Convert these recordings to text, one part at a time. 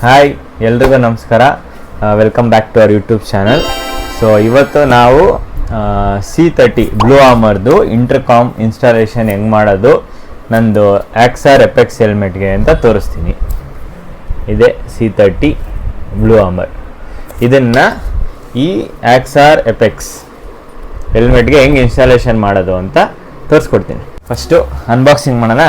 Hi ಎಲ್ರಿಗೂ ನಮಸ್ಕಾರ. Welcome back to our YouTube channel. So ಇವತ್ತು ನಾವು C30 ಬ್ಲೂ ಆಮರ್ದು ಇಂಟರ್ಕಾಮ್ ಇನ್ಸ್ಟಾಲೇಷನ್ ಹೆಂಗೆ ಮಾಡೋದು ನಂದು ಆಕ್ಸಾರ್ ಎಪೆಕ್ಸ್ ಹೆಲ್ಮೆಟ್ಗೆ ಅಂತ ತೋರಿಸ್ತೀನಿ. ಇದೆ C30 ಬ್ಲೂ ಆಮರ್. ಇದನ್ನು ಈ ಆಕ್ಸಾರ್ ಎಪೆಕ್ಸ್ ಹೆಲ್ಮೆಟ್ಗೆ ಹೆಂಗೆ ಇನ್ಸ್ಟಾಲೇಷನ್ ಮಾಡೋದು ಅಂತ ತೋರಿಸ್ಕೊಡ್ತೀನಿ. ಫಸ್ಟು ಅನ್ಬಾಕ್ಸಿಂಗ್ ಮಾಡೋಣ.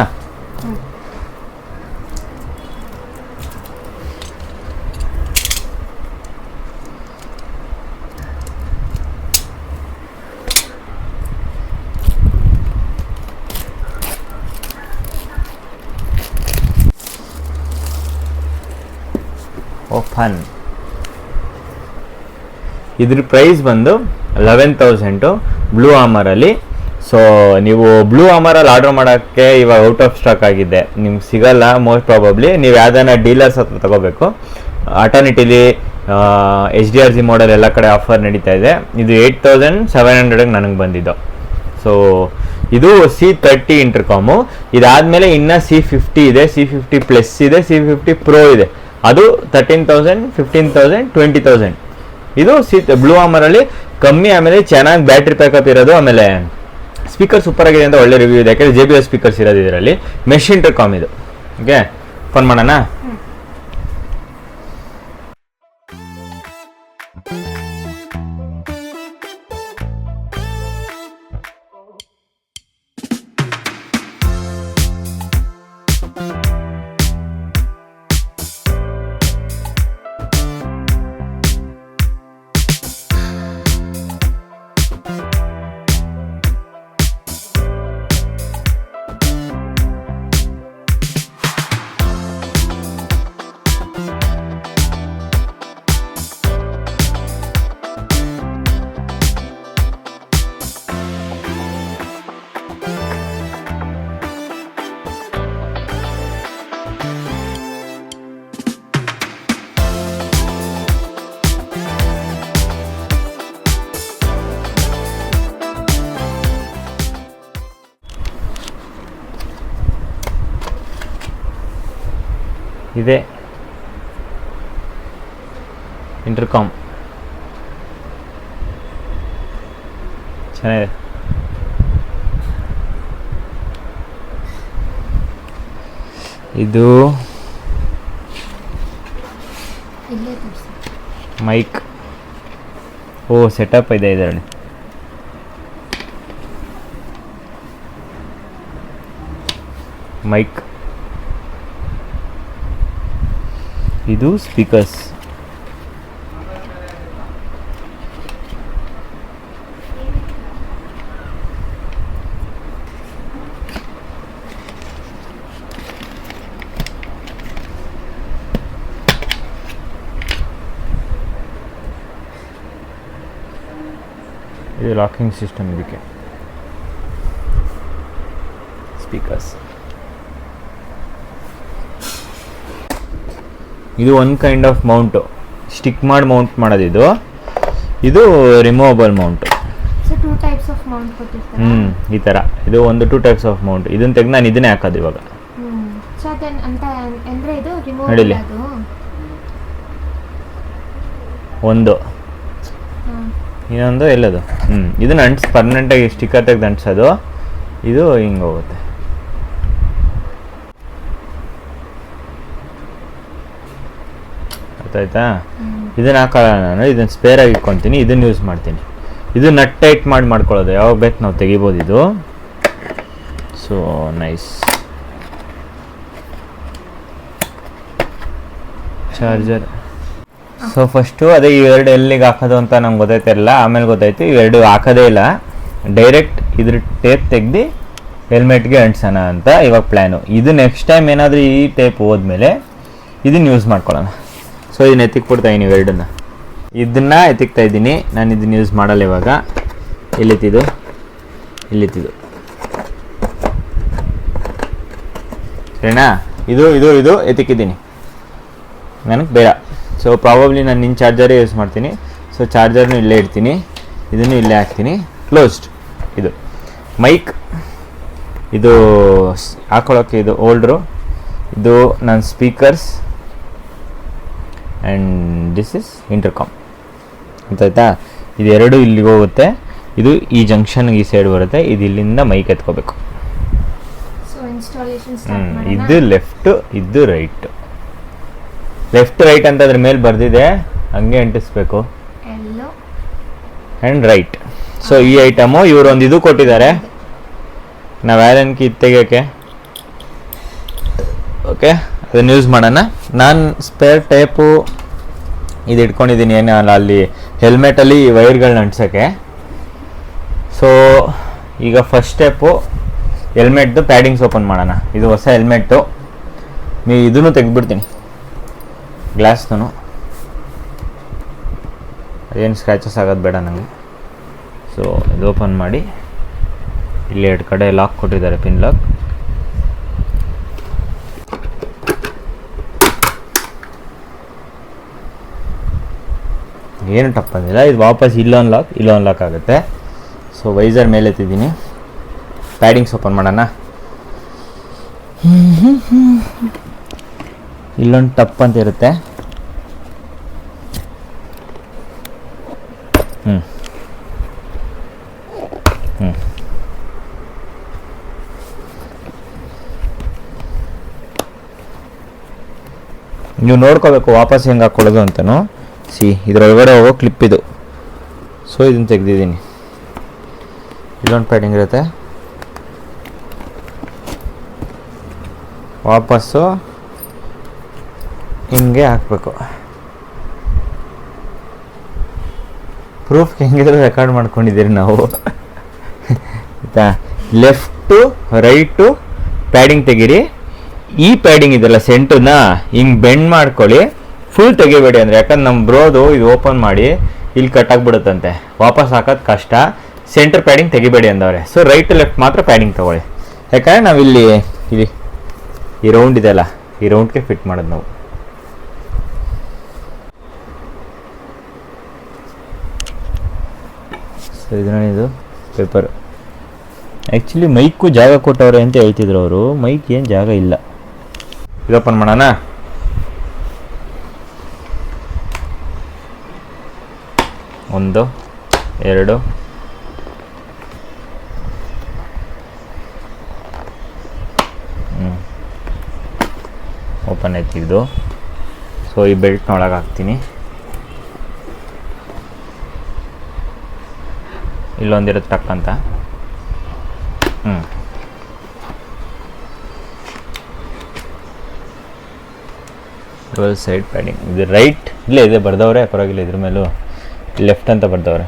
ಓಪನ್. ಇದ್ರ ಪ್ರೈಸ್ ಬಂದು 11,000 ಬ್ಲೂ ಆಮರಲ್ಲಿ. ಸೊ ನೀವು ಬ್ಲೂ ಆಮರಲ್ಲಿ ಆರ್ಡರ್ ಮಾಡೋಕ್ಕೆ ಇವಾಗ ಔಟ್ ಆಫ್ ಸ್ಟಾಕ್ ಆಗಿದೆ, ನಿಮ್ಗೆ ಸಿಗಲ್ಲ ಮೋಸ್ಟ್ ಪ್ರಾಬಬ್ಲಿ. ನೀವು ಯಾವ್ದಾನ ಡೀಲರ್ಸ್ ಹತ್ರ ತಗೋಬೇಕು. ಆಟರ್ನಿಟಿಲಿ HDRC ಮಾಡೆಲ್ ಎಲ್ಲ ಕಡೆ ಆಫರ್ ನಡೀತಾ ಇದೆ. ಇದು 8,700 ನನಗೆ ಬಂದಿದ್ದು. ಸೊ ಇದು C30 ಇಂಟರ್ಕಾಮು. ಇದಾದಮೇಲೆ ಇನ್ನು C50 ಇದೆ, C50 ಪ್ಲಸ್ ಇದೆ, C50 ಪ್ರೋ ಇದೆ. ಅದು 13,000, 15,000, 20,000. ಇದು ಬ್ಲೂ ಆಮರಲ್ಲಿ ಕಮ್ಮಿ, ಆಮೇಲೆ ಚೆನ್ನಾಗಿ ಬ್ಯಾಟ್ರಿ ಬ್ಯಾಕಪ್ ಇರೋದು, ಆಮೇಲೆ ಸ್ಪೀಕರ್ ಸೂಪರ್ ಆಗಿದೆ ಅಂತ ಒಳ್ಳೆ ರಿವ್ಯೂ ಇದೆ. ಯಾಕಂದರೆ JBL ಸ್ಪೀಕರ್ಸ್ ಇರೋದು ಇದರಲ್ಲಿ. ಮೆಶ್ ಇಂಟರ್ಕಾಮ್ ಇದು. ಓಕೆ, ಫೋನ್ ಮಾಡೋಣ. ಇದೆ ಇಂಟರ್ಕಾಮ್, ಚೆನ್ನಾಗಿದೆ. ಇದು ಮೈಕ್. ಓ, ಸೆಟಪ್ ಇದೆ ಇದರಲ್ಲಿ. ಮೈಕ್. ಇದು ಸ್ಪೀಕರ್ಸ್. ಇದು ಲಾಕಿಂಗ್ ಸಿಸ್ಟಮ್. ಇದಕ್ಕೆ ಸ್ಪೀಕರ್ಸ್. ಇದು one kind of mount, stick ಮಾಡಿ ಮೌಂಟ್ ಮಾಡೋದು. ಇದು ರಿಮೂವಬಲ್ ಮೌಂಟು. ಈ ಥರ ಇದು ಒಂದು 2 ಟೈಪ್ಸ್ ಆಫ್ ಮೌಂಟ್. ಇದನ್ನ ತೆಗೆದು ನಾನು ಇದನ್ನೇ ಹಾಕೋದು ಇವಾಗ. ನಡೀಲಿ. ಒಂದು, ಇನ್ನೊಂದು ಎಲ್ಲದು. ಇದನ್ನ ಪರ್ಮನೆಂಟಾಗಿ ಸ್ಟಿಕ್ಕರ್ ತೆಗೆದು ಅಂಟಿಸೋದು. ಇದು ಹಿಂಗೆ ಹೋಗುತ್ತೆ. ಆಯ್ತಾ? ಇದನ್ನ ಹಾಕಲ್ಲ ನಾನು, ಇದನ್ನ ಸ್ಪೇರ್ ಆಗಿ ಇಟ್ಕೊತೀನಿ. ಇದನ್ನ ಯೂಸ್ ಮಾಡ್ತೀನಿ. ಇದು ನಟ್ ಟೈಟ್ ಮಾಡ್ಕೊಳ್ಳೋದು, ಯಾವಾಗ ಬೇಕು ನಾವು ತೆಗಿಬೋದು ಇದು. So nice. Charger. So first ಅದೇ ಇವೆರಡು ಎಲ್ಲಿಗೆ ಹಾಕೋದು ಅಂತ ನಂಗೆ ಗೊತ್ತಾಯ್ತಿರಲ್ಲ, ಆಮೇಲೆ ಗೊತ್ತಾಯ್ತು ಇವೆರಡು ಹಾಕೋದೇ ಇಲ್ಲ, ಡೈರೆಕ್ಟ್ ಇದ್ರ ಟೇಪ್ ತೆಗ್ದು ಹೆಲ್ಮೆಟ್ಗೆ ಅಂಟಿಸೋಣ ಅಂತ ಇವಾಗ ಪ್ಲ್ಯಾನು. ಇದು ನೆಕ್ಸ್ಟ್ ಟೈಮ್ ಏನಾದರೂ ಈ ಟೇಪ್ ಹೋದ್ಮೇಲೆ ಇದನ್ನ ಯೂಸ್ ಮಾಡ್ಕೊಳ್ಳೋಣ. ಸೊ ಇದನ್ನ ಎತ್ತಿಕ್ಬಿಡ್ತಾ ಇದ್ದೀನಿ ಇವೆರಡನ್ನ. ಇದನ್ನ ಎತ್ತಿಕ್ತಾ ಇದ್ದೀನಿ ನಾನು. ಇದನ್ನ ಯೂಸ್ ಮಾಡಲ್ಲ ಇವಾಗ. ಇಲ್ಲಿತ್ತಿದ್ದು ಸರಿನಾ? ಇದು ಎತ್ತಿಕ್ಕಿದ್ದೀನಿ, ನನಗೆ ಬೇಡ. ಸೊ ಪ್ರಾಬಬ್ಲಿ ನಾನು ನಿನ್ನ ಚಾರ್ಜರೇ ಯೂಸ್ ಮಾಡ್ತೀನಿ. ಸೊ ಚಾರ್ಜರ್ನು ಇಲ್ಲೇ ಇಡ್ತೀನಿ, ಇದನ್ನು ಇಲ್ಲೇ ಹಾಕ್ತೀನಿ. ಕ್ಲೋಸ್ಡ್. ಇದು ಮೈಕ್, ಇದು ಹಾಕೊಳ್ಳೋಕ್ಕೆ ಇದು ಹೋಲ್ಡ್ರು, ಇದು ನನ್ನ speakers, and this is intercom ಗೊತ್ತಾಯ್ತಾ. ಇದೆರಡು ಇಲ್ಲಿಗೆ ಹೋಗುತ್ತೆ, ಇದು ಈ ಜಂಕ್ಷನ್ಗೆ ಈ ಸೈಡ್ ಬರುತ್ತೆ, ಇದು ಇಲ್ಲಿಂದ ಮೈಕ್ ಎತ್ಕೋಬೇಕು. ಇದು ಲೆಫ್ಟು, ಇದು ರೈಟು. ಲೆಫ್ಟ್ ರೈಟ್ ಅಂತ ಅದ್ರ ಮೇಲೆ ಬರ್ದಿದೆ, ಹಂಗೆ ಅಂಟಿಸ್ಬೇಕು. And right. ಸೊ ಈ ಐಟಮು ಇವರೊಂದು ಇದು ಕೊಟ್ಟಿದ್ದಾರೆ, ನಾವು ಯಾರನ್ಕಿ ಇದು ತೆಗಿಯೋಕ್ಕೆ. ಓಕೆ, ಅದನ್ನು ಯೂಸ್ ಮಾಡೋಣ. ನಾನು ಸ್ಪೇರ್ ಟೇಪು ಇದು ಇಟ್ಕೊಂಡಿದ್ದೀನಿ, ಏನಲ್ಲ ಅಲ್ಲಿ ಹೆಲ್ಮೆಟಲ್ಲಿ ವೈರ್ಗಳನ್ನ ಅಂಟ್ಸೋಕ್ಕೆ. ಸೊ ಈಗ ಫಸ್ಟ್ ಸ್ಟೆಪ್ಪು ಹೆಲ್ಮೆಟ್ದು ಪ್ಯಾಡಿಂಗ್ಸ್ ಓಪನ್ ಮಾಡೋಣ. ಇದು ಹೊಸ ಹೆಲ್ಮೆಟ್ಟು, ಇದನ್ನು ತೆಗೆದ್ಬಿಡ್ತೀನಿ, ಗ್ಲಾಸ್ನು. ಅದೇನು ಸ್ಕ್ರ್ಯಾಚಸ್ ಆಗೋದು ಬೇಡ ನನಗೆ. ಸೊ ಇದು ಓಪನ್ ಮಾಡಿ, ಇಲ್ಲಿ 2 ಕಡೆ ಲಾಕ್ ಕೊಟ್ಟಿದ್ದಾರೆ, ಪಿನ್ ಲಾಕ್. ಏನು ಟಪ್ಪಂದಿಲ್ಲ, ಇದು ವಾಪಸ್ ಇಲ್ಲೊಂದು ಲಾಕ್ ಆಗುತ್ತೆ. ಸೊ ವೈಸರ್ ಮೇಲೆ ಎತ್ತಿದ್ದೀನಿ, ಪ್ಯಾಡಿಂಗ್ಸ್ ಓಪನ್ ಮಾಡೋಣ. ಇಲ್ಲೊಂದು ಟಪ್ ಅಂತ ಇರುತ್ತೆ. ನೀವು ನೋಡ್ಕೋಬೇಕು ವಾಪಸ್ ಹೆಂಗೆ ಹಾಕ್ಕೊಳ್ಳೋದು ಅಂತನೂ. ಇದರೊಳಗಡೆ ಹೋಗೋ ಕ್ಲಿಪ್ ಇದು. ಸೊ ಇದನ್ನು ತೆಗೆದಿದ್ದೀನಿ. ಇಲ್ಲೊಂದು ಪ್ಯಾಡಿಂಗ್ ಇರುತ್ತೆ, ವಾಪಸ್ಸು ಹಿಂಗೆ ಹಾಕಬೇಕು. ಪ್ರೂಫ್ ಹೆಂಗಿದ್ರು ರೆಕಾರ್ಡ್ ಮಾಡ್ಕೊಂಡಿದ್ದೀರಿ ನಾವು. ಆಯಿತಾ, ಲೆಫ್ಟು ರೈಟು ಪ್ಯಾಡಿಂಗ್ ತೆಗೀರಿ. ಈ ಪ್ಯಾಡಿಂಗ್ ಇದೆಲ್ಲ ಸೆಂಟನ್ನ ಹಿಂಗೆ ಬೆಂಡ್ ಮಾಡ್ಕೊಳ್ಳಿ, ಫುಲ್ ತೆಗಿಬೇಡಿ. ಅಂದರೆ ಯಾಕಂದ್ರೆ ನಮ್ಮ ಬ್ರೋದು ಇದು ಓಪನ್ ಮಾಡಿ ಇಲ್ಲಿ ಕಟ್ಟಾಗ್ಬಿಡುತ್ತಂತೆ, ವಾಪಸ್ ಹಾಕೋದು ಕಷ್ಟ. ಸೆಂಟರ್ ಪ್ಯಾಡಿಂಗ್ ತೆಗಿಬೇಡಿ ಅಂದವ್ರೆ. ಸೊ ರೈಟ್ ಲೆಫ್ಟ್ ಮಾತ್ರ ಪ್ಯಾಡಿಂಗ್ ತೊಗೊಳ್ಳಿ, ಯಾಕಂದರೆ ನಾವಿಲ್ಲಿ ಈ ರೌಂಡ್ ಇದೆಯಲ್ಲ, ಈ ರೌಂಡ್ಗೆ ಫಿಟ್ ಮಾಡೋದು ನಾವು. ಸೊ ಇದು ಪೇಪರ್. ಆ್ಯಕ್ಚುಲಿ ಮೈಕು ಜಾಗ ಕೊಟ್ಟವ್ರೆ ಅಂತ ಹೇಳ್ತಿದ್ರು ಅವರು, ಮೈಕ್ ಏನು ಜಾಗ ಇಲ್ಲ. ಇದು ಓಪನ್ ಮಾಡೋಣ. ಒಂದು, ಎರಡು, ಓಪನ್ ಆಯ್ತಿದ್ದು. ಸೊ ಈ ಬೆಲ್ಟ್ನೊಳಗೆ ಹಾಕ್ತೀನಿ. ಇಲ್ಲೊಂದಿರುತ್ತೆ ಟಕ್ ಅಂತ. Dual side padding. ಇದು ರೈಟ್ ಇಲ್ಲೇ ಇದೆ ಬರ್ದವ್ರೆ, ಪರವಾಗಿಲ್ಲ. ಇದ್ರ ಮೇಲೂ ಲೆಫ್ಟ್ ಅಂತ ಬರ್ದವ್ರೆ.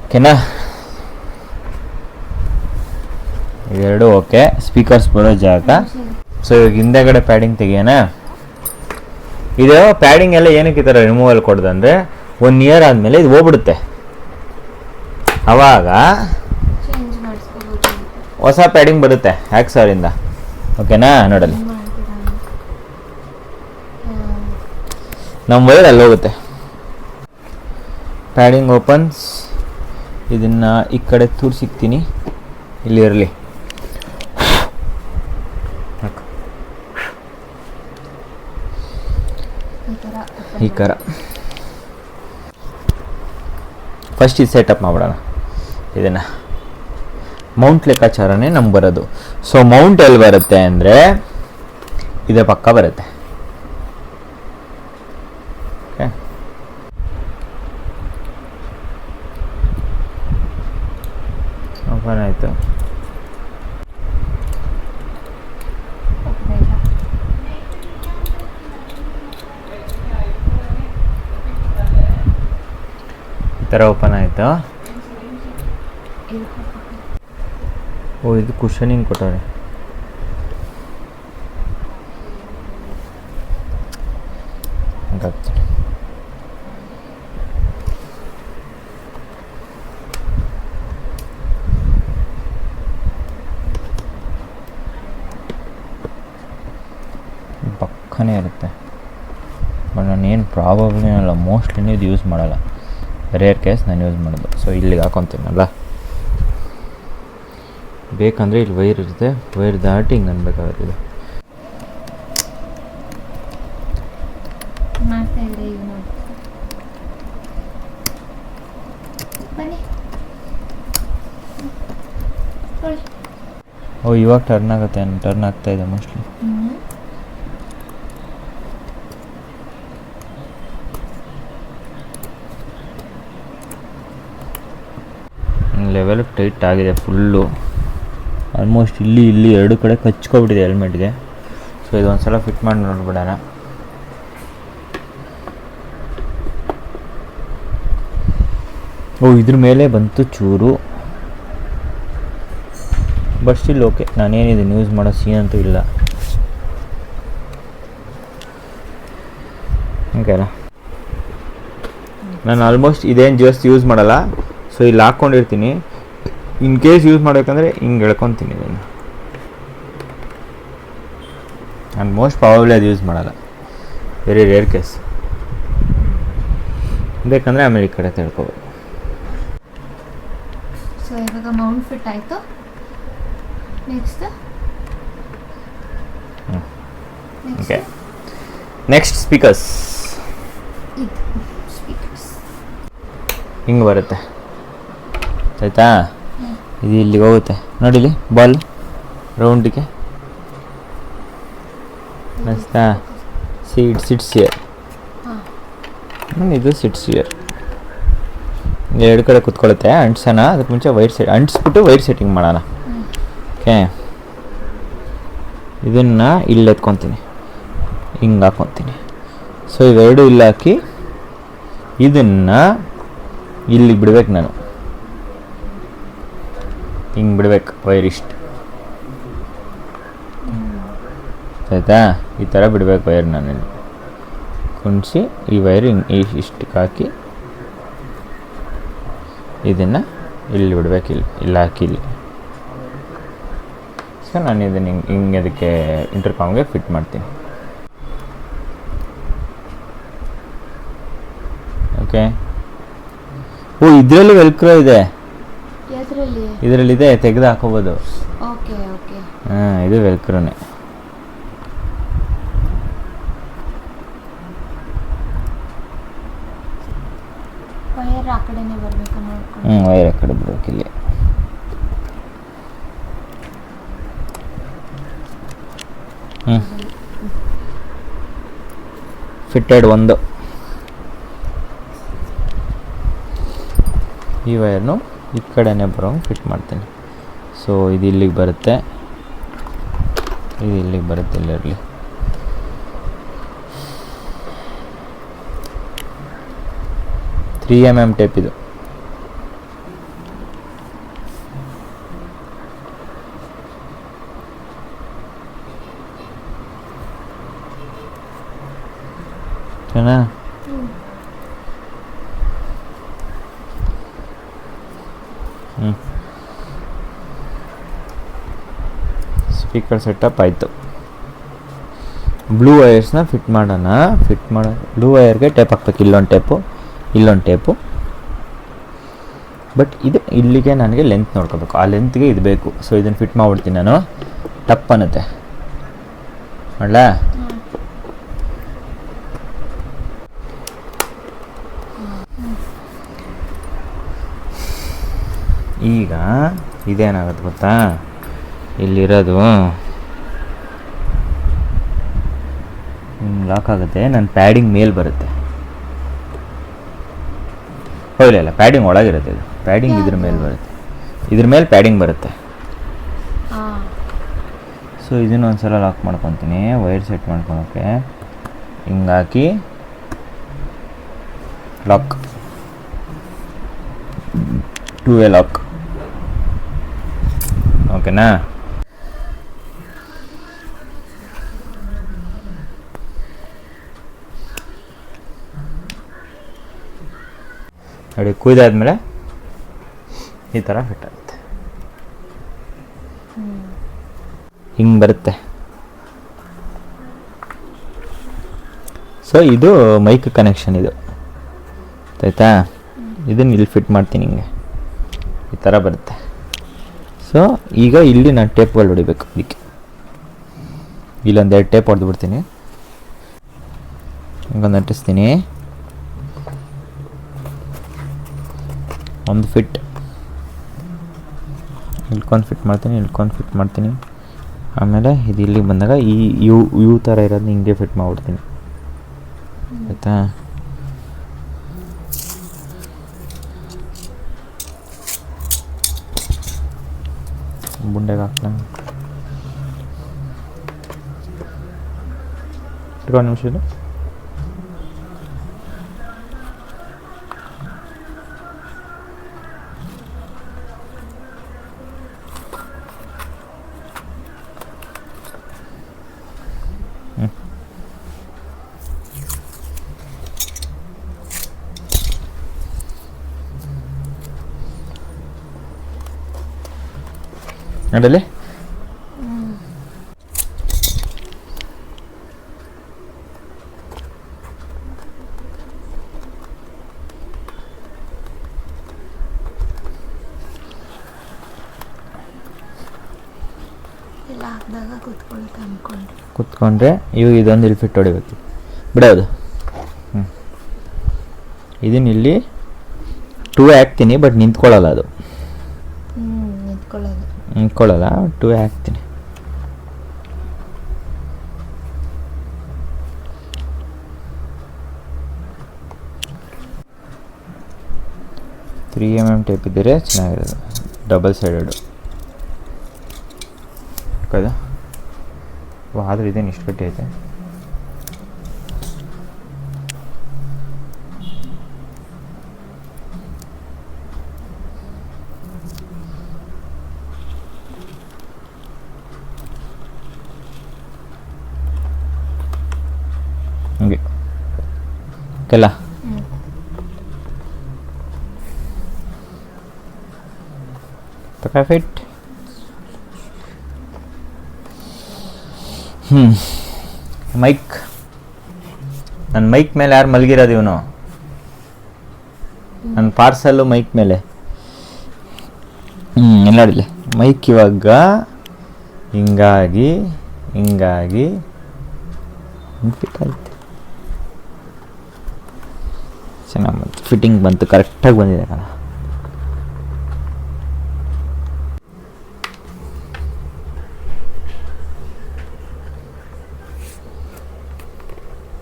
ಓಕೆನಾ, ಇವೆರಡು ಓಕೆ. ಸ್ಪೀಕರ್ಸ್ ಬರೋ ಜಾಗ. ಸೊ ಇವಾಗ ಹಿಂದೆಗಡೆ ಪ್ಯಾಡಿಂಗ್ ತೆಗಿಯೋಣ. ಇದು ಪ್ಯಾಡಿಂಗ್ ಎಲ್ಲ ಏನಕ್ಕೆ ಈ ಥರ ರಿಮೂವಲ್ ಕೊಡ್ದಂದರೆ 1 ಇಯರ್ ಆದಮೇಲೆ ಇದು ಹೋಗ್ಬಿಡುತ್ತೆ, ಆವಾಗ ಹೊಸ ಪ್ಯಾಡಿಂಗ್ ಬರುತ್ತೆ ಹ್ಯಾಕ್ಸರಿಂದ. ಓಕೆನಾ, ನೋಡಲಿ ನಮ್ಮ ವೈರ್ ಅಲ್ಲಿ ಹೋಗುತ್ತೆ. Padding opens. ಇದನ್ನು ಈ ಕಡೆ ತೂರ್ಸಿಕ್ತೀನಿ, ಇಲ್ಲಿ ಇರಲಿ. ಈ ಥರ ಫಸ್ಟ್ ಇದು ಸೆಟಪ್ ಮಾಡ್ಬಿಡೋಣ. ಇದನ್ನು ಮೌಂಟ್ ಲೆಕ್ಕಾಚಾರನೇ ನಮ್ಗೆ ಬರೋದು. ಸೊ ಮೌಂಟ್ ಎಲ್ಲಿ ಬರುತ್ತೆ ಅಂದರೆ ಇದೇ ಪಕ್ಕ ಬರುತ್ತೆ. ಓಕೆ, ಓಪನ್ ಆಯಿತು. ಈ ಥರ ಓಪನ್ ಆಯಿತು. ಓ, ಇದು ಕುಷನಿಂಗ್ ಕೊಟ್ಟವ್ರೆ. ಪಕ್ಕನೇ ಇರುತ್ತೆ. ಬಟ್ ನಾನು ಏನು ಪ್ರಾಬಬ್ಲಿ ಅಲ್ಲ, ಮೋಸ್ಟ್ಲಿ ಇದು ಯೂಸ್ ಮಾಡಲ್ಲ, ರೇರ್ ಕೇಸ್ ನಾನು ಯೂಸ್ ಮಾಡೋದು. ಸೊ ಇಲ್ಲಿಗೆ ಹಾಕೊತೀನಲ್ಲ, ಬೇಕಂದರೆ ಇಲ್ಲಿ ವೈರ್ ಇರುತ್ತೆ, ವೈರ್ ದಾಟಿ ಹಿಂಗೆ ಅನ್ಬೇಕಾಗುತ್ತೆ. ಇದು ಓ ಇವಾಗ ಟರ್ನ್ ಆಗುತ್ತೆ, ಟರ್ನ್ ಆಗ್ತಾ ಇದೆ ಮೋಸ್ಟ್ಲಿ. ಲೆವೆಲ್ ಟೈಟ್ ಆಗಿದೆ ಫುಲ್ಲು, ಆಲ್ಮೋಸ್ಟ್ ಇಲ್ಲಿ ಎರಡು ಕಡೆ ಕಚ್ಕೊಬಿಟ್ಟಿದೆ ಹೆಲ್ಮೆಟ್ಗೆ. ಸೊ ಇದೊಂದು ಸಲ ಫಿಟ್ ಮಾಡಿ ನೋಡ್ಬಿಡೋಣ. ಓ ಇದ್ರ ಮೇಲೆ ಬಂತು ಚೂರು, ಬಟ್ ಸ್ಟಿಲ್ ಓಕೆ. ನಾನೇನಿದೆ ಯೂಸ್ ಮಾಡೋ ಸೀನ್ ಅಂತೂ ಇಲ್ಲ. ಓಕೆನಾ, ನಾನು ಆಲ್ಮೋಸ್ಟ್ ಇದೇನು ಜಾಸ್ತಿ ಯೂಸ್ ಮಾಡಲ್ಲ. ಸೊ ಇಲ್ಲಿ ಹಾಕ್ಕೊಂಡಿರ್ತೀನಿ, ಇನ್ ಕೇಸ್ ಯೂಸ್ ಮಾಡಬೇಕಂದ್ರೆ ಹಿಂಗೆ ಎಳ್ಕೊತೀನಿ ಇದನ್ನು. ನಾನು ಮೋಸ್ಟ್ ಪ್ರಾಬಬ್ಲಿ ಅದು ಯೂಸ್ ಮಾಡಲ್ಲ, ವೆರಿ ರೇರ್ ಕೇಸ್. ಬೇಕಂದರೆ ಆಮೇಲೆ ಈ ಕಡೆ ತಿಳ್ಕೊಬೋದು. ಸೊ ಇವಾಗ ಮೌಂಟ್ ಫಿಟ್ ಆಯಿತು. Okay, next speakers. ಹಿಂಗೆ ಬರುತ್ತೆ ಆಯಿತಾ. ಇದು ಇಲ್ಲಿಗೆ ಹೋಗುತ್ತೆ ನೋಡಿಲಿ, ಬಾಲ್ ರೌಂಡಿಗೆ ಅನಿಸ್ತಾ. ಸಿಟ್ಸ್ ಇಯರ್, ಇದು ಸಿಟ್ಸ್ ಇಯರ್. ಎರಡು ಕಡೆ ಕುತ್ಕೊಳ್ಳುತ್ತೆ. ಅಂಟ್ಸೋಣ, ಅದಕ್ಕೆ ಮುಂಚೆ ಅಂಟಿಸ್ಬಿಟ್ಟು ವೈರ್ ಸೆಟ್ಟಿಂಗ್ ಮಾಡೋಣ. ಓಕೆ, ಇದನ್ನು ಇಲ್ಲಿ ಎತ್ಕೊತೀನಿ, ಹಿಂಗೆ ಹಾಕ್ಕೊತೀನಿ. ಸೊ ಇವೆರಡು ಇಲ್ಲಿ ಹಾಕಿ ಇದನ್ನು ಇಲ್ಲಿ ಬಿಡ್ಬೇಕು. ನಾನು ಹಿಂಗೆ ಬಿಡ್ಬೇಕು ವೈರ್ ಇಷ್ಟು, ಆಯಿತಾ. ಈ ಥರ ಬಿಡ್ಬೇಕು ವೈರ್. ನಾನು ಕುಣಿಸಿ ಈ ವೈರ್ ಹಿಂಗೆ ಇಷ್ಟಕ್ಕೆ ಹಾಕಿ ಇದನ್ನು ಇಲ್ಲಿ ಬಿಡ್ಬೇಕು, ಇಲ್ಲಿ ಹಾಕಿ ಇಲ್ಲಿ. ಸೊ ನಾನು ಇದನ್ನು ಹಿಂಗೆ ಅದಕ್ಕೆ ಇಂಟರ್ಕಾಮ್ಗೆ ಫಿಟ್ ಮಾಡ್ತೀನಿ. ಓಕೆ. ಓ ಇದರಲ್ಲಿ ವೆಲ್ಕ್ರೋ ಇದೆ, ಇದರಲ್ಲಿದೆ, ತೆಗೆದು ಹಾಕೋಬೋದು. ಹಾಂ, ಇದು ವೆಲ್ಕ್ರೋನೇ. ವೈರ್ ಆ ಕಡೆನೇ ಬರಬೇಕು ನೋಡ್ಕೊಂಡು. ವೈರ್ ಆ ಕಡೆ ಬರಬೇಕು ಇಲ್ಲಿ. ಫಿಟ್ಟೆಡ್ ಒಂದು. ಈ ವೈರ್ನು ಈ ಕಡೆನೇ ಬರೋ ಫಿಟ್ ಮಾಡ್ತೀನಿ. ಸೊ ಇದು ಇಲ್ಲಿಗೆ ಬರುತ್ತೆ, ಇದು ಇಲ್ಲಿಗೆ ಬರುತ್ತೆ. ಇಲ್ಲಿರಲಿ. ತ್ರೀ mm ಟೇಪ್ ಇದು. ಓಕೆನಾ. ಸ್ಪೀಕರ್ ಸೆಟಪ್ ಆಯಿತು. ಬ್ಲೂ ವೈರ್ಸ್ನ ಫಿಟ್ ಮಾಡೋಣ. ಬ್ಲೂ ವೈರ್ಗೆ ಟೇಪ್ ಹಾಕ್ಬೇಕು. ಇಲ್ಲೊಂದು ಟೇಪು, ಇಲ್ಲೊಂದು ಟೇಪು. ಬಟ್ ಇದು ಇಲ್ಲಿಗೆ ನನಗೆ ಲೆಂತ್ ನೋಡ್ಕೋಬೇಕು, ಆ ಲೆಂತ್ಗೆ ಇದು ಬೇಕು. ಸೊ ಇದನ್ನು ಫಿಟ್ ಮಾಡಿಬಿಡ್ತೀನಿ ನಾನು. ಟಪ್ ಅನ್ನತ್ತೆ ಮಾಡಲಾ. ಈಗ ಇದೇನಾಗುತ್ತೆ ಗೊತ್ತಾ, ಇಲ್ಲಿರೋದು ಲಾಕ್ ಆಗುತ್ತೆ. ನನ್ನ ಪ್ಯಾಡಿಂಗ್ ಮೇಲೆ ಬರುತ್ತೆ. ಇಲ್ಲ, ಪ್ಯಾಡಿಂಗ್ ಒಳಗಿರುತ್ತೆ. ಇದು ಪ್ಯಾಡಿಂಗ್ ಇದ್ರ ಮೇಲೆ ಬರುತ್ತೆ, ಇದ್ರ ಮೇಲೆ ಪ್ಯಾಡಿಂಗ್ ಬರುತ್ತೆ. ಸೊ ಇದನ್ನು ಒಂದು ಸಲ ಲಾಕ್ ಮಾಡ್ಕೊತೀನಿ. ವೈರ್ ಸೆಟ್ ಮಾಡ್ಕೊಳಕ್ಕೆ ಹಿಂಗಾಕಿ ಲಾಕ್, 2way ಲಾಕ್. ಓಕೆನಾ. ನೋಡಿ, ಕುಯ್ದಾದ್ಮೇಲೆ ಈ ಥರ ಫಿಟ್ ಆಗುತ್ತೆ. ಹಿಂಗೆ ಬರುತ್ತೆ. ಸೊ ಇದು ಮೈಕ್ ಕನೆಕ್ಷನ್, ಇದು ಆಯ್ತಾ. ಇದನ್ನು ಇಲ್ಲಿ ಫಿಟ್ ಮಾಡ್ತೀನಿ, ಹಿಂಗೆ ಈ ಥರ ಬರುತ್ತೆ. ಸೊ ಈಗ ಇಲ್ಲಿ ನಾನು ಟೇಪ್ಗಳು ಹೊಡಿಬೇಕು. ಅದಕ್ಕೆ ಇಲ್ಲೊಂದು 2 ಟೇಪ್ ಹೊಡೆದು ಬಿಡ್ತೀನಿ. ಹಿಂಗೊಂದು ಅಂಟಿಸ್ತೀನಿ. ಒಂದು ಫಿಟ್ ಇಲ್ಕೊಂದು ಫಿಟ್ ಮಾಡ್ತೀನಿ, ಇಲ್ಕೊಂದು ಫಿಟ್ ಮಾಡ್ತೀನಿ. ಆಮೇಲೆ ಇದು ಇಲ್ಲಿಗೆ ಬಂದಾಗ ಈ ಯು ಥರ ಇರೋದನ್ನ ಹಿಂಗೆ ಫಿಟ್ ಮಾಡಿಬಿಡ್ತೀನಿ. ಆಯಿತಾ? ಬುಂಡೆಗೆ ಹಾಕ್ಲ ಇಟ್ಕೊ ನಿಮಿಷ ಇದು. ನಡಲಿ ಎಲ್ಲ ಹಾಕಿದಾಗ ಕೂತ್ಕೊಳ್ಳುತ್ತೆ ಅಂದ್ಕೊಂಡೆ. ಕುತ್ಕೊಂಡ್ರೆ ಇವಾಗ ಇದೊಂದು ಇಲ್ಲಿ ಫಿಟ್ ಹೊಡಿಬೇಕು, ಬಿಡೋದು. ಇದನ್ನ ಇಲ್ಲಿ 2 ಹಾಕ್ತೀನಿ, ಬಟ್ ನಿಂತ್ಕೊಳ್ಳಲ್ಲ ಅದು. ನಿಂತ್ಕೊಳ್ಳಲ್ಲ, 2 ಹಾಕ್ತೀನಿ. ತ್ರೀ mm ಟೇಪ್ ಇದ್ದರೆ ಚೆನ್ನಾಗಿರೋದು, ಡಬಲ್ ಸೈಡೆಡು. ಕದ ಆದರೂ ಇದೇನು ಇಷ್ಟು ಗಟ್ಟಿ ಐತೆ. ಹಂಗೆ ಕೆಲ ಫಿಟ್. ಮೈಕ್, ನನ್ನ ಮೈಕ್ ಮೇಲೆ ಯಾರು ಮಲಗಿರೋದು ಇವನು? ನನ್ನ ಪಾರ್ಸಲ್ಲು ಮೈಕ್ ಮೇಲೆ. ಎಲ್ಲ ನೋಡಿಲ್ಲ ಮೈಕ್ ಇವಾಗ ಹಿಂಗಾಗಿ ಫಿಟ್ ಆಯ್ತು. ಚೆನ್ನಾಗಿ ಬಂತು, ಫಿಟ್ಟಿಂಗ್ ಬಂತು, ಕರೆಕ್ಟಾಗಿ ಬಂದಿದೆ ಕಣ.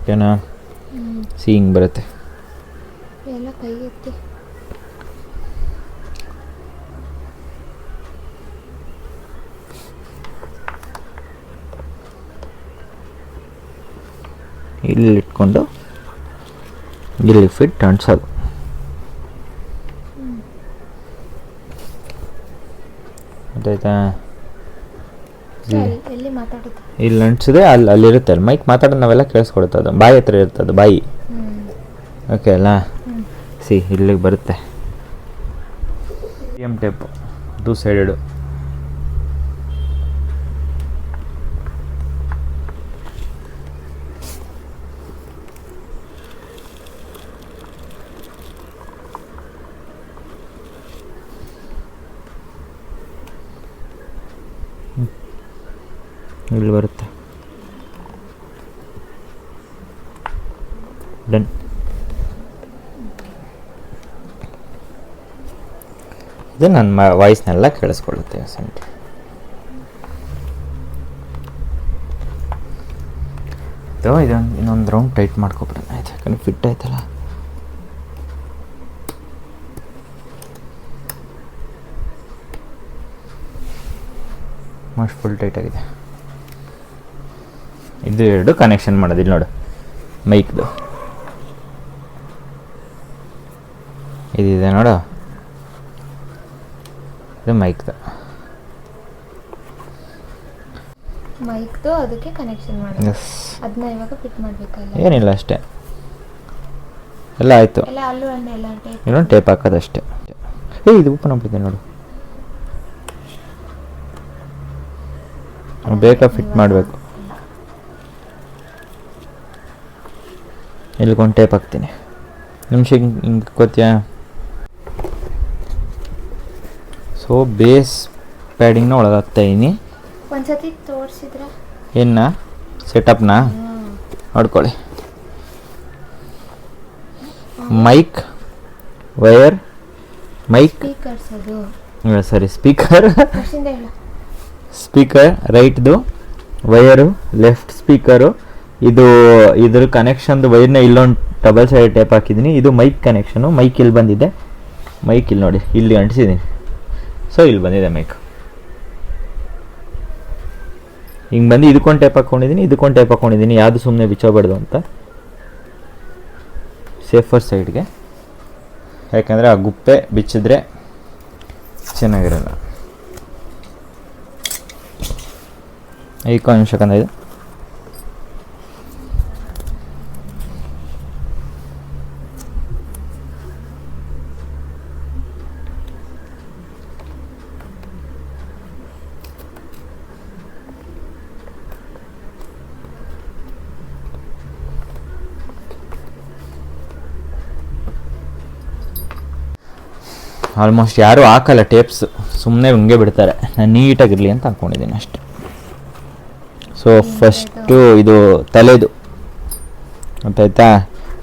ಓಕೆನಾ? ಹಿಂಗೆ ಬರುತ್ತೆ. ಎಲ್ಲ ಕೈ ಎತ್ತಿ ಇಲ್ಲಿ ಇಟ್ಕೊಂಡು ಇಲ್ಲಿ ಫಿಟ್ ಅಂಟಿಸೋದು. ಗೊತ್ತಾಯ್ತಾ? ಎಲ್ಲಿ ಮಾತಾಡುತ್ತೆ? ಇಲ್ಲಿ ಅಂಟಿಸಿದೆ, ಅಲ್ಲಿರುತ್ತೆ. ಅಲ್ಲಿ ಮೈಕ್ ಮಾತಾಡೋದು ನಾವೆಲ್ಲ ಕೇಳಿಸ್ಕೊಡುತ್ತೆ, ಅದು ಬಾಯಿ ಹತ್ರ ಇರುತ್ತೆ, ಅದು ಬಾಯಿ. ಓಕೆ ಅಲ್ಲ? ಇಲ್ಲಿಗೆ ಬರುತ್ತೆ ಎಮ್ ಟೇಪು, 2 ಸೈಡೆಡು. ಇಲ್ಲಿ ಬರುತ್ತೆ. ಡನ್. ಇದು ನನ್ನ ವಾಯ್ಸ್ನೆಲ್ಲ ಕೇಳಿಸ್ಕೊಳ್ಳುತ್ತೆ. ಸೆಂಟ್ ಇದೊಂದು ಇನ್ನೊಂದು ರೌಂಡ್ ಟೈಟ್ ಮಾಡ್ಕೊಬಿಡೋಣ ಆಯ್ತು, ಯಾಕಂದ್ರೆ ಫಿಟ್ ಆಯ್ತಲ್ಲ. ಮಸ್ಟ್ ಫುಲ್ ಟೈಟ್ ಆಗಿದೆ. ಇದು 2 ಕನೆಕ್ಷನ್ ಮಾಡೋದು. ಇಲ್ಲಿ ನೋಡು ಮೈಕ್ದು ಇದಿದೆ ನೋಡು, ಇದು ಮೈಕ್ದು. ಅದಕ್ಕೆ ಕನೆಕ್ಷನ್ ಮಾಡೋದು. ಅದನ್ನ ಇವಾಗ ಫಿಟ್ ಮಾಡಬೇಕಲ್ಲ? ಏನಿಲ್ಲ, ಅಷ್ಟೇ, ಎಲ್ಲ ಆಯಿತು. ಇನ್ನೊಂದು ಟೇಪ್ ಹಾಕೋದಷ್ಟೇ. ಇದು ಓಪನ್ ಆಗ್ಬಿಟ್ಟಿದೆ ನೋಡು. ಬೇಕಾ ಫಿಟ್ ಮಾಡಬೇಕು. ಇಲ್ಲಿಗೊಂದು ಟೇಪ್ ಹಾಕ್ತೀನಿ. ನಿಮಿಷ ಹಿಂಗೆ ಗೊತ್ತಾ? ಸೊ ಬೇಸ್ ಪ್ಯಾಡಿಂಗ್ನ ಒಳಗೆ ಹಾಕ್ತಾಯಿದ್ದೀನಿ. ಒಂದ್ಸತಿ ತೋರಿಸಿದ್ರೆ ಏನ ಸೆಟಪ್ನ ನೋಡ್ಕೊಳ್ಳಿ. ಮೈಕ್ ವೈರ್ ಮೈಕ್ ಸ್ಪೀಕರ್ಸ್ ಅದು ಸಾರಿ ಸ್ಪೀಕರ್ ಫಸ್ಟಿಂದ ಹೇಳು. ಸ್ಪೀಕರ್ ರೈಟ್ದು ವೈರು ಲೆಫ್ಟ್ ಸ್ಪೀಕರು ಇದು ಇದ್ರ ಕನೆಕ್ಷನ್ದು ವೈರ್ನ ಇಲ್ಲೊಂದು ಡಬಲ್ ಸೈಡ್ ಟೇಪ್ ಹಾಕಿದ್ದೀನಿ. ಇದು ಮೈಕ್ ಕನೆಕ್ಷನು. ಮೈಕ್ ಇಲ್ಲಿ ಬಂದಿದೆ, ಮೈಕ್ ಇಲ್ಲಿ ನೋಡಿ ಇಲ್ಲಿ ಅಂಟಿಸಿದ್ದೀನಿ. ಸೊ ಇಲ್ಲಿ ಬಂದಿದೆ ಮೈಕ್. ಹಿಂಗೆ ಬಂದು ಇದಕ್ಕೊಂದು ಟೇಪ್ ಹಾಕ್ಕೊಂಡಿದ್ದೀನಿ, ಇದಕ್ಕೊಂದು ಟೇಪ್ ಹಾಕ್ಕೊಂಡಿದ್ದೀನಿ, ಯಾವುದು ಸುಮ್ಮನೆ ಬಿಚ್ಚೋಬಾರ್ದು ಅಂತ ಸೇಫರ್ ಸೈಡ್ಗೆ. ಯಾಕಂದರೆ ಆ ಗುಪ್ಪೆ ಬಿಚ್ಚಿದ್ರೆ ಚೆನ್ನಾಗಿರಲ್ಲ. ನಿಮಿಷ ಇದು ಆಲ್ಮೋಸ್ಟ್ ಯಾರೂ ಹಾಕಲ್ಲ ಟೇಪ್ಸ್, ಸುಮ್ಮನೆ ಹಿಂಗೆ ಬಿಡ್ತಾರೆ. ನಾನು ನೀಟಾಗಿರಲಿ ಅಂತ ಹಾಕ್ಕೊಂಡಿದ್ದೀನಿ ಅಷ್ಟೆ. ಸೊ ಫಸ್ಟು ಇದು ತಲೆದು ಗೊತ್ತಾಯ್ತಾ,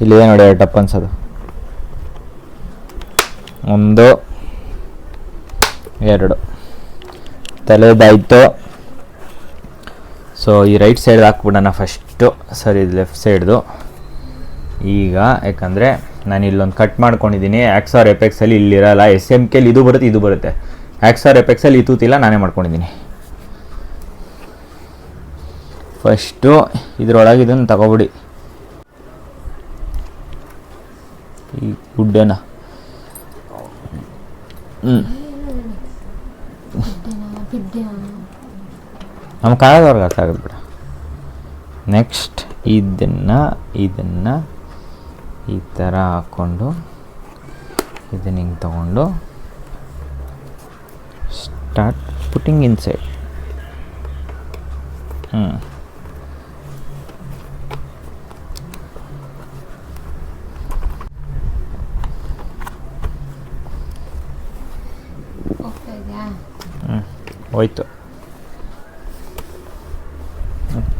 ಇಲ್ಲಿದೆ ನೋಡಿ ಟಪ್ ಅನ್ಸೋದು. 1 2 ತಲೆದಾಯಿತು. ಸೊ ಈ ರೈಟ್ ಸೈಡ್ ಹಾಕ್ಬಿಡೋಣ ಫಸ್ಟು. ಸರಿ ಇದು ಲೆಫ್ಟ್ ಸೈಡ್ದು. ಈಗ ಯಾಕಂದರೆ ನಾನು ಇಲ್ಲೊಂದು ಕಟ್ ಮಾಡ್ಕೊಂಡಿದ್ದೀನಿ. ಆಕ್ಸಾರ್ ಎಪೆಕ್ಸಲ್ಲಿ ಇಲ್ಲಿರಲ್ಲ. SMKಲಿ ಇದು ಬರುತ್ತೆ, ಇದು ಬರುತ್ತೆ. ಆಕ್ಸಾರ್ ಎಪೆಕ್ಸಲ್ಲಿ ಈ ತೂತಿಲ್ಲ, ನಾನೇ ಮಾಡ್ಕೊಂಡಿದ್ದೀನಿ. ಫಸ್ಟು ಇದ್ರೊಳಗೆ ಇದನ್ನು ತಗೊಬಿಡಿ, ಈ ಗುಡ್ಡೆನ. ನಮ್ಮ ಕಾಲದವ್ರಿಗೆ ಅರ್ಥ ಆಗುತ್ತೆ ಬಿಡ. ನೆಕ್ಸ್ಟ್ ಇದನ್ನು ಈ ಥರ ಹಾಕ್ಕೊಂಡು ಇದನ್ನ ಹಿಂಗೆ ತಗೊಂಡು ಸ್ಟಾರ್ಟ್ ಪುಟ್ಟಿಂಗ್ ಇನ್ಸೈಡ್. ಹೋಯ್ತು.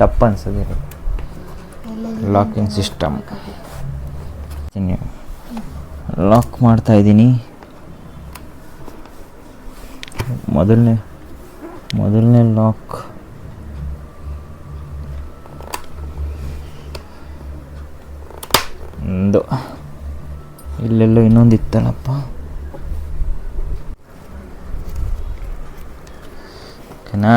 ಟಪ್ ಅನ್ಸೋದು ಲಾಕಿಂಗ್ ಸಿಸ್ಟಮ್. ಲಾಕ್ ಮಾಡ್ತಾ ಇದ್ದೀನಿ. ಮೊದಲನೇ ಲಾಕ್. ಒಂದು ಇಲ್ಲೆಲ್ಲೋ ಇನ್ನೊಂದು ಇತ್ತಲ್ಲಪ್ಪ. ಓಕೆನಾ?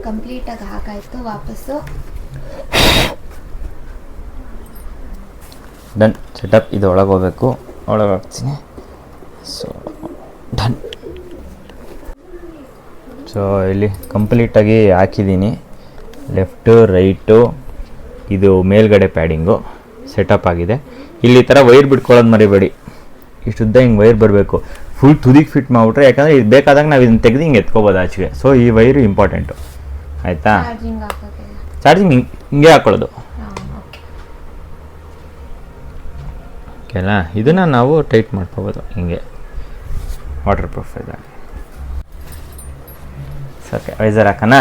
ಕಂಪ್ಲೀಟಾಗಿ ಹಾಕಾಯಿತು. ವಾಪಸ್ಸು ಡನ್. ಸೆಟಪ್. ಇದು ಒಳಗೆ ಹೋಗ್ಬೇಕು, ಒಳಗೆ ಹಾಕ್ತೀನಿ. So done. ಸೊ ಇಲ್ಲಿ ಕಂಪ್ಲೀಟಾಗಿ ಹಾಕಿದ್ದೀನಿ. ಲೆಫ್ಟು ರೈಟು ಇದು ಮೇಲ್ಗಡೆ ಪ್ಯಾಡಿಂಗು ಸೆಟಪ್ ಆಗಿದೆ. ಇಲ್ಲಿ ಈ ಥರ ವೈರ್ ಬಿಟ್ಕೊಳ್ಳೋದು ಮರಿಬೇಡಿ. ಇಷ್ಟುದ್ದ ಹಿಂಗೆ ವೈರ್ ಬರಬೇಕು. ಫುಲ್ ತುದಿಗೆ ಫಿಟ್ ಮಾಡಿಬಿಟ್ರೆ, ಯಾಕಂದರೆ ಇದು ಬೇಕಾದಾಗ ನಾವು ಇದನ್ನು ತೆಗೆದು ಹಿಂಗೆ ಎತ್ಕೋಬೋದು ಆಚೆಗೆ. ಸೊ ಈ ವೈರು ಇಂಪಾರ್ಟೆಂಟು, ಆಯಿತಾ? ಚಾರ್ಜಿಂಗ್ ಹಿಂಗೆ ಹಾಕ್ಕೊಳ್ಳೋದು. ಓಕೆನಾ? ಇದನ್ನು ನಾವು ಟೈಟ್ ಮಾಡ್ಕೋಬೋದು ಹಿಂಗೆ, ವಾಟರ್ ಪ್ರೂಫ್ ಇದಾಗಿ. ಸರಿ, ವೈಸರ್ ಹಾಕೋಣ.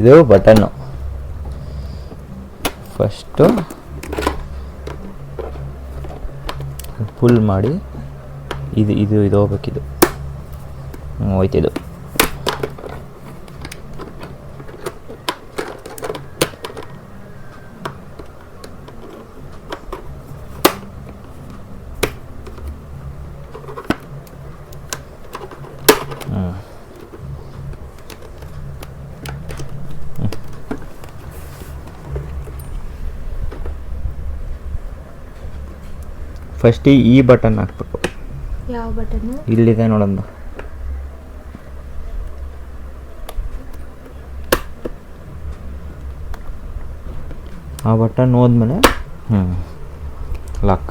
ಇದು ಬಟನ್ನು. ಫಸ್ಟು ಫುಲ್ ಮಾಡಿ ಇದು ಹೋಗ್ಬೇಕಿದು. ಹೋಯ್ತಿದು. ಫಸ್ಟ್ ಈ ಬಟನ್ ಹಾಕ್ಬೇಕು. ಯಾವ ಬಟನ್? ಇಲ್ಲಿದೆ ನೋಡೊಂದು. ಆ ಬಟನ್ ಹೋದ್ಮೇಲೆ ಲಾಕ್.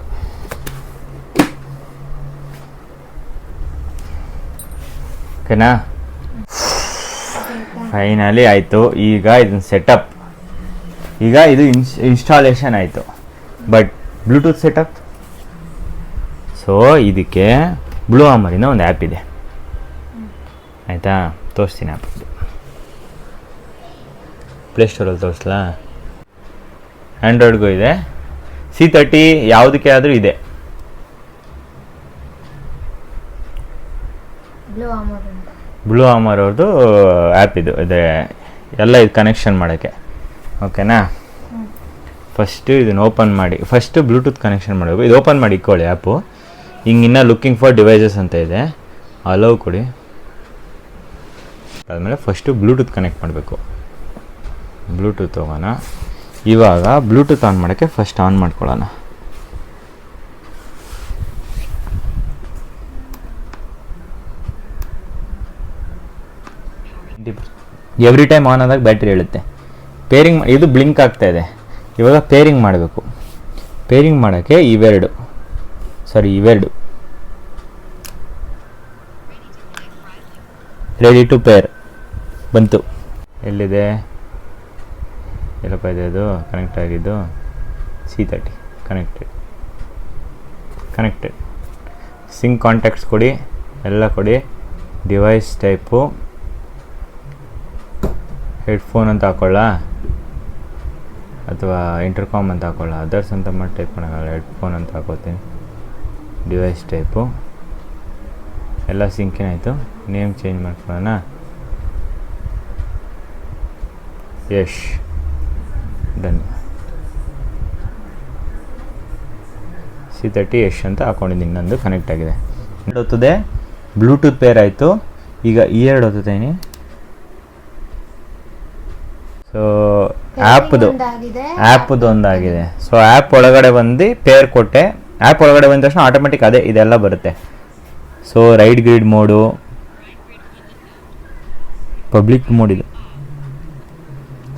ಓಕೆನಾ? ಫೈನಲಿ ಆಯಿತು. ಈಗ ಇದನ್ನ ಸೆಟಪ್, ಈಗ ಇದು ಇನ್ಸ್ಟಾಲೇಷನ್ ಆಯಿತು. ಬಟ್ ಬ್ಲೂಟೂತ್ ಸೆಟಪ್, ಸೊ ಇದಕ್ಕೆ ಬ್ಲೂ ಅಮರಿಂದ ಒಂದು ಆ್ಯಪ್ ಇದೆ ಆಯಿತಾ, ತೋರಿಸ್ತೀನಿ ಆ್ಯಪ್. ಪ್ಲೇಸ್ಟೋರಲ್ಲಿ ತೋರಿಸ್ಲಾ? ಆ್ಯಂಡ್ರಾಯ್ಡ್ಗೂ ಇದೆ, C30 ಯಾವುದಕ್ಕೆ ಆದರೂ ಇದೆ. ಬ್ಲೂ ಅಮರ್ ಅವ್ರದ್ದು ಆ್ಯಪ್ ಇದು ಇದೆ, ಎಲ್ಲ ಇದು ಕನೆಕ್ಷನ್ ಮಾಡೋಕ್ಕೆ. ಓಕೆನಾ, ಫಸ್ಟು ಇದನ್ನು ಓಪನ್ ಮಾಡಿ, ಫಸ್ಟು ಬ್ಲೂಟೂತ್ ಕನೆಕ್ಷನ್ ಮಾಡಬೇಕು. ಇದು ಓಪನ್ ಮಾಡಿ ಇಟ್ಕೊಳ್ಳಿ ಆ್ಯಪು. ಹಿಂಗಿನ್ನ ಲುಕ್ಕಿಂಗ್ ಫಾರ್ ಡಿವೈಸಸ್ ಅಂತ ಇದೆ, ಅಲೋ ಕೊಡಿ. ಆದಮೇಲೆ ಫಸ್ಟು ಬ್ಲೂಟೂತ್ ಕನೆಕ್ಟ್ ಮಾಡಬೇಕು. ಬ್ಲೂಟೂತ್ ಹೋಗೋಣ. ಇವಾಗ ಬ್ಲೂಟೂತ್ ಆನ್ ಮಾಡೋಕ್ಕೆ ಫಸ್ಟ್ ಆನ್ ಮಾಡ್ಕೊಳ್ಳೋಣ. ಎವ್ರಿ ಟೈಮ್ ಆನ್ ಆದಾಗ ಬ್ಯಾಟ್ರಿ ಹೇಳುತ್ತೆ. ಪೇರಿಂಗ್ ಇದು ಬ್ಲಿಂಕ್ ಆಗ್ತಾ ಇದೆ. ಇವಾಗ ಪೇರಿಂಗ್ ಮಾಡಬೇಕು. ಪೇರಿಂಗ್ ಮಾಡೋಕ್ಕೆ ಇವೆರಡು ರೆಡಿ ಟು ಪೇರ್ ಬಂತು. ಎಲ್ಲಿದೆ, ಎಲ್ಲಪ್ಪ ಇದೆ ಅದು ಕನೆಕ್ಟ್ ಆಗಿದ್ದು? C30 connected. ಸಿಂಕ್ ಕಾಂಟ್ಯಾಕ್ಟ್ಸ್ ಕೊಡಿ, ಎಲ್ಲ ಕೊಡಿ. ಡಿವೈಸ್ ಟೈಪು ಹೆಡ್ಫೋನ್ ಅಂತ ಹಾಕೊಳ್ಳ ಅಥವಾ ಇಂಟರ್ಕಾಮ್ ಅಂತ ಹಾಕೊಳ್ಳ? ಅದರ್ಸ್ ಅಂತ ಮಾಡಿ ಟೈಪ್ ಮಾಡೋಕ್ಕಲ್ಲ, ಹೆಡ್ಫೋನ್ ಅಂತ ಹಾಕೋತೀನಿ. ಡಿವೈಸ್ ಟೈಪು ಎಲ್ಲ ಸಿಂಕಿನಾಯಿತು. ನೇಮ್ ಚೇಂಜ್ ಮಾಡ್ಕೊಳ್ಳೋಣ. ಯಶ್, ಡನ್. C30 ಯಶ್ ಅಂತ ಹಾಕೊಂಡಿದ್ದೀನಿ. ನಂದು ಕನೆಕ್ಟ್ ಆಗಿದೆ. ಎರಡು ಹೊತ್ತದೆ ಬ್ಲೂಟೂತ್ ಪೇರ್ ಆಯಿತು. ಈಗ ಈ ಎರಡು ಹೊತ್ತೇನಿ. ಸೊ ಆ್ಯಪ್ದು ಒಂದಾಗಿದೆ. ಸೊ ಆ್ಯಪ್ ಒಳಗಡೆ ಬಂದು ಪೇರ್ ಕೊಟ್ಟೆ. ಆ್ಯಪ್ ಒಳಗಡೆ ಬಂದ ತಕ್ಷಣ ಆಟೋಮೆಟಿಕ್ ಅದೇ ಇದೆಲ್ಲ ಬರುತ್ತೆ. So ride grid mode, public mode ಇದು.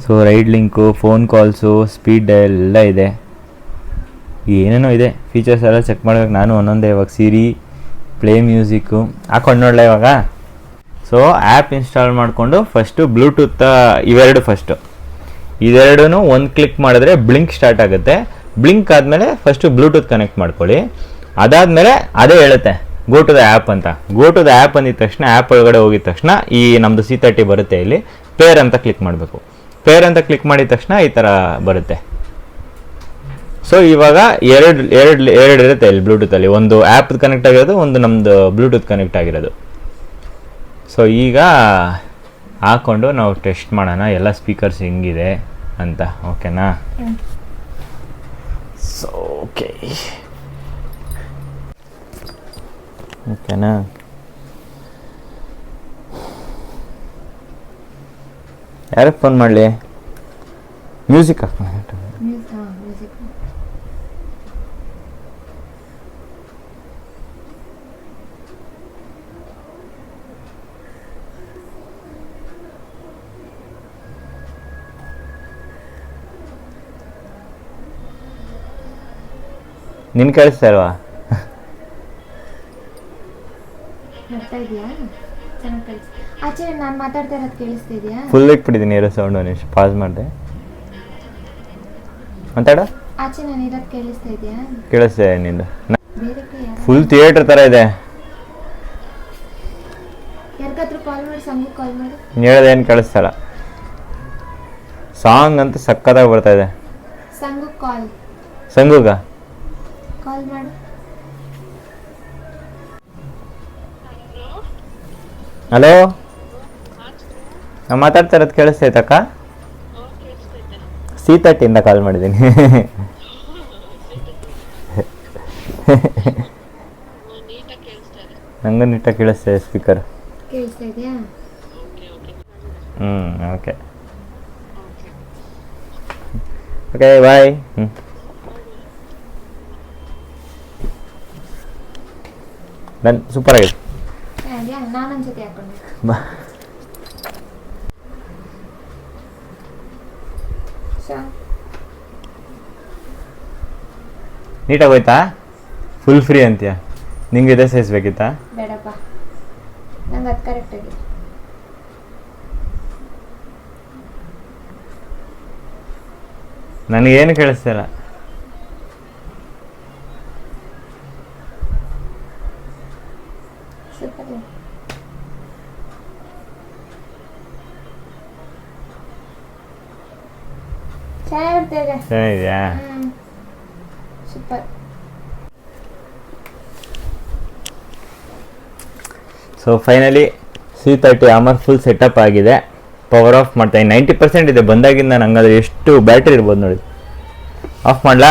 So ride link, phone calls, speed ಎಲ್ಲ ಇದೆ, ಏನೇನೋ ಇದೆ. ಫೀಚರ್ಸ್ ಎಲ್ಲ ಚೆಕ್ ಮಾಡೋಕೆ ನಾನು ಒಂದೊಂದೇ. ಇವಾಗ ಸಿರಿ, ಪ್ಲೇ ಮ್ಯೂಸಿಕ್ಕು ಹಾಕೊಂಡು ನೋಡಲ ಇವಾಗ. ಸೊ ಆ್ಯಪ್ ಇನ್ಸ್ಟಾಲ್ ಮಾಡಿಕೊಂಡು ಫಸ್ಟು ಬ್ಲೂಟೂತ್ ಇದೆರಡೂ ಒಂದು ಕ್ಲಿಕ್ ಮಾಡಿದ್ರೆ ಬ್ಲಿಂಕ್ ಸ್ಟಾರ್ಟ್ ಆಗುತ್ತೆ. ಬ್ಲಿಂಕ್ ಆದಮೇಲೆ ಫಸ್ಟು ಬ್ಲೂಟೂತ್ ಕನೆಕ್ಟ್ ಮಾಡ್ಕೊಳ್ಳಿ. ಅದಾದಮೇಲೆ ಅದೇ ಹೇಳುತ್ತೆ ಗೋ ಟು ದ ಆ್ಯಪ್ ಅಂತ. ಗೋ ಟು ದ ಆ್ಯಪ್ ಅಂದಿದ ತಕ್ಷಣ, ಆ್ಯಪ್ ಒಳಗಡೆ ಹೋಗಿದ ತಕ್ಷಣ ಈ ನಮ್ಮದು C30 ಬರುತ್ತೆ. ಇಲ್ಲಿ ಪೇರ್ ಅಂತ ಕ್ಲಿಕ್ ಮಾಡಬೇಕು. ಪೇರ್ ಅಂತ ಕ್ಲಿಕ್ ಮಾಡಿದ ತಕ್ಷಣ ಈ ಥರ ಬರುತ್ತೆ. ಸೊ ಇವಾಗ ಎರಡು ಇರುತ್ತೆ ಇಲ್ಲಿ ಬ್ಲೂಟೂತಲ್ಲಿ. ಒಂದು ಆ್ಯಪ್ ಕನೆಕ್ಟ್ ಆಗಿರೋದು, ಒಂದು ನಮ್ಮದು ಬ್ಲೂಟೂತ್ ಕನೆಕ್ಟ್ ಆಗಿರೋದು. ಸೊ ಈಗ ಹಾಕ್ಕೊಂಡು ನಾವು ಟೆಸ್ಟ್ ಮಾಡೋಣ ಎಲ್ಲ ಸ್ಪೀಕರ್ಸ್ ಹೆಂಗಿದೆ ಅಂತ. ಓಕೆನಾ? ಸೊ ಓಕೆನಾ, ಯಾರಿಗೆ ಫೋನ್ ಮಾಡಲಿ? ಮ್ಯೂಸಿಕ್ ಹಾಕ್ತೀನಿ. ನಿನ್ ಕೇಳಿಸ್ತಾ ಇಲ್ವಾ? ಫುಲ್ ಇಟ್ಬಿಟ್ಟಿದ್ದೀನಿ ಇರೋ ಸೌಂಡ್. ಒಂದು ನಿಮಿಷ ಪಾಸ್ ಮಾಡಿದೆ. ಮಾತಾಡ. ಕೇಳಿಸ್ತಾ ಇದೆ ನಿಂದು. ಫುಲ್ ಥಿಯೇಟರ್ ಥರ ಇದೆ. ಹೇಳೋದೇನು ಕೇಳಿಸ್ತಾಳ. ಸಾಂಗ್ ಅಂತ ಸಕ್ಕತ್ತಾಗಿ ಬರ್ತಾ ಇದೆ. ಸಂಗುಗ ಕಾಲ್ ಮಾಡು. ಹಲೋ, ನಾನು ಮಾತಾಡ್ತಾ ಇರೋದು ಕೇಳಿಸ್ತೈತಕ್ಕ? C30 ಕಾಲ್ ಮಾಡಿದ್ದೀನಿ. ನಂಗೂ ನೀಟಾಗಿ ಕೇಳಿಸ್ತಾ ಇದೆ speaker. Okay okay bye. Done, super ಆಗಿದೆ. ಬಾ. ನೀಟಾಗಿ ಹೋಯ್ತಾ? ಫುಲ್ ಫ್ರೀ ಅಂತೀಯ? ನಿಂಗೆ ಇದೇ ಸೈಜ್ ಬೇಕಿತ್ತಾ? ಬೇಡಪ್ಪ, ನಂಗೆ ಅದು ಕರೆಕ್ಟ್ ಆಗಿದೆ. ನನಗೇನು ಕೇಳಿಸ್ತಿಲ್ಲ. ಸೂಪರ್. ಚೆನ್ನಾಗಿರ್ತದೆ. ಚೆನ್ನಾಗಿದೆಯಾ? Super. So finally C30 armour full setup ಆಗಿದೆ. ಪವರ್ ಆಫ್ ಮಾಡ್ತಾ 90% ಇದೆ ಬಂದಾಗಿಂದ. ನಂಗಾದ್ರೆ ಎಷ್ಟು ಬ್ಯಾಟ್ರಿ ಇರ್ಬೋದು ನೋಡಿ. ಆಫ್ ಮಾಡ್ಲಾ?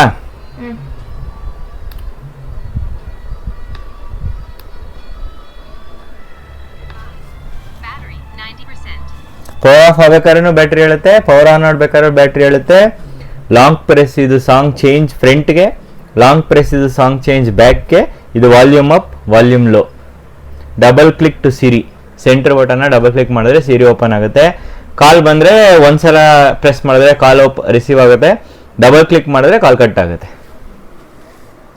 ಪವರ್ ಆಫ್ ಆಗ್ಬೇಕಾದ್ರೂ ಬ್ಯಾಟ್ರಿ ಹೇಳುತ್ತೆ, ಪವರ್ ಆನ್ ಮಾಡ್ಬೇಕಾದ್ರೂ ಬ್ಯಾಟ್ರಿ ಹೇಳುತ್ತೆ. ಲಾಂಗ್ ಪ್ರೆಸ್ ಇದು ಸಾಂಗ್ ಚೇಂಜ್ ಫ್ರಂಟ್ಗೆ, ಲಾಂಗ್ ಪ್ರೆಸ್ ಇದು ಸಾಂಗ್ ಚೇಂಜ್ ಬ್ಯಾಕ್ಗೆ, ಇದು volume up volume low. Double click to Siri, centre ಬಟನ್ನ ಡಬಲ್ ಕ್ಲಿಕ್ ಮಾಡಿದ್ರೆ ಸಿರಿ ಓಪನ್ ಆಗುತ್ತೆ. ಕಾಲ್ ಬಂದರೆ ಒಂದ್ಸಲ ಪ್ರೆಸ್ ಮಾಡಿದ್ರೆ ಕಾಲ್ ರಿಸೀವ್ ಆಗುತ್ತೆ, ಡಬಲ್ ಕ್ಲಿಕ್ ಮಾಡಿದ್ರೆ ಕಾಲ್ ಕಟ್ ಆಗುತ್ತೆ.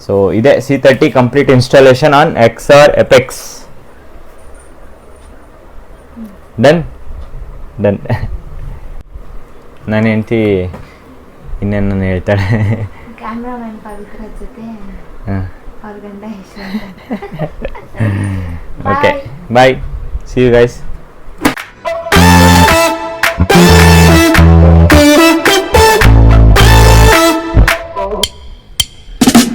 ಸೊ ಇದೆ C30 complete installation on XR Apex. Done. ನನ್ನ ಹೆಂಡತಿ ಇನ್ನೇನು ಹೇಳ್ತಾಳೆ. ಕ್ಯಾಮ್ರಾಮನ್ ಪವಿತ್ರ ಜೊತೆ ಅವ್ರ ಗಂಡ Yashwant. Okay bye, see you guys.